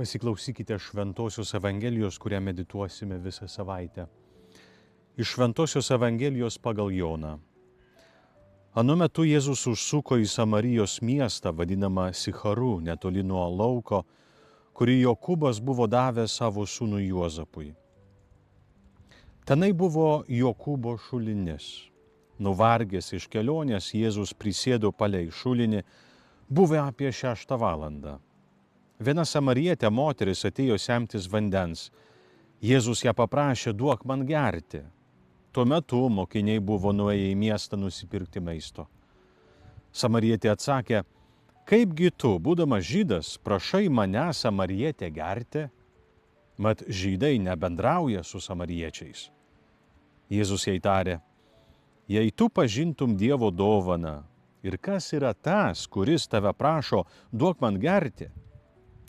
Pasiklausykite Šventosios Evangelijos, kurią medituosime visą savaitę. Iš Šventosios Evangelijos pagal Joną. Anu metu Jėzus užsuko į Samarijos miestą, vadinamą Sicharu, netoli nuo lauko, kurį Jokūbas buvo davęs savo sūnui Juozapui. Tenai buvo Jokūbo šulinis. Nuvargęs iš kelionės, Jėzus prisėdo palei šulinį, buvo apie 6 valandą. Viena samarietė moteris atėjo semtis vandens. Jėzus ją paprašė, duok man gerti. Tuo metu mokiniai buvo nuėję į miestą nusipirkti maisto. Samarietė atsakė, kaipgi tu, būdamas žydas, prašai mane samarietę gerti? Mat žydai nebendrauja su samariečiais. Jėzus jai tarė, jei tu pažintum Dievo dovaną ir kas yra tas, kuris tave prašo, duok man gerti,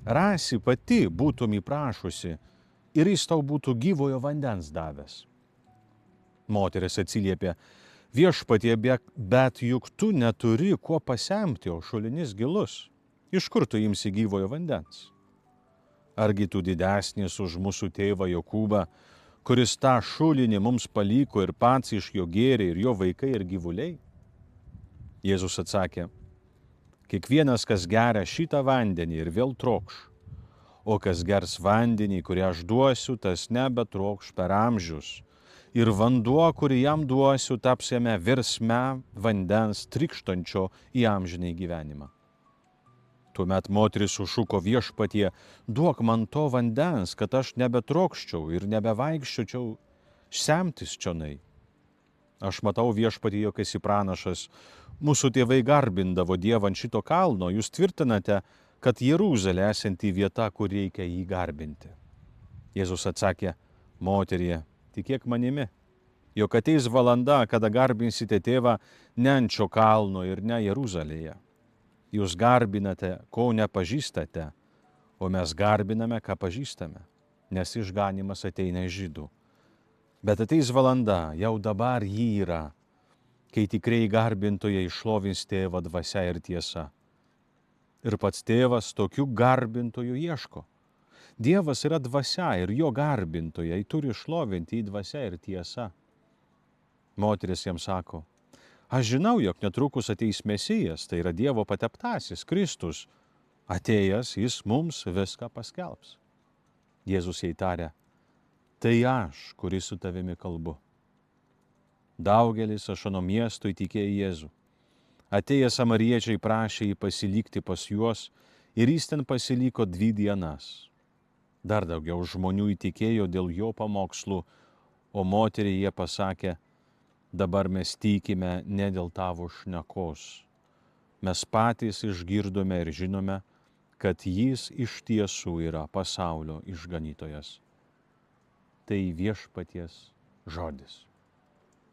rasi pati būtum įprašusi ir jis tau būtų gyvojo vandens davęs. Moteris atsiliepė, viešpatie, bet juk tu neturi kuo pasemti, o šulinis gilus. Iš kur tu imsi gyvojo vandens? Argi tu didesnis už mūsų tėvą Jokūbą, kuris tą šulinį mums paliko ir pats iš jo gėrė ir jo vaikai ir gyvuliai? Jėzus atsakė, kiekvienas, kas geria šitą vandenį ir vėl trokš, o kas gers vandenį, kurį aš duosiu, tas nebetrokš per amžius. Ir vanduo, kurį jam duosiu, taps jame virsme vandens trykštančio į amžinį gyvenimą. Tuomet moteris sušuko, viešpatie, duok man to vandens, kad aš nebetrokščiau ir nebevaikščiočiau semtis čionai. Aš matau, viešpatie, jog esi pranašas. Mūsų tėvai garbindavo Dievą ant šito kalno, jūs tvirtinate, kad Jeruzalė esanti vieta, kur reikia jį garbinti. Jėzus atsakė, moterie, tikėk manimi, jog ateis valanda, kada garbinsite tėvą ne ant šio kalno ir ne Jeruzalėje. Jūs garbinate, ko nepažįstate, o mes garbiname, ką pažįstame, nes išganymas ateina iš žydų. Bet ateis valanda, jau dabar jį yra, kai tikrai garbintojai šlovins tėvą dvasia ir tiesa. Ir pats tėvas tokių garbintojų ieško. Dievas yra dvasia ir jo garbintojai turi šlovinti į dvasia ir tiesa. Moteris jam sako, aš žinau, jog netrukus ateis Mesijas, tai yra Dievo pateptasis, Kristus. Atėjęs, jis mums viską paskelbs. Jėzus jai tarė, tai aš, kuris su tavimi kalbu. Daugelis iš ano miesto įtikėjo Jėzų. Atėję samariečiai prašė jį pasilikti pas juos ir jis ten pasiliko 2 dienas. Dar daugiau žmonių įtikėjo dėl jo pamokslų, o moteriai jie pasakė, dabar mes tikime ne dėl tavo šnekos. Mes patys išgirdome ir žinome, kad jis iš tiesų yra pasaulio išganytojas. Tai viešpaties žodis.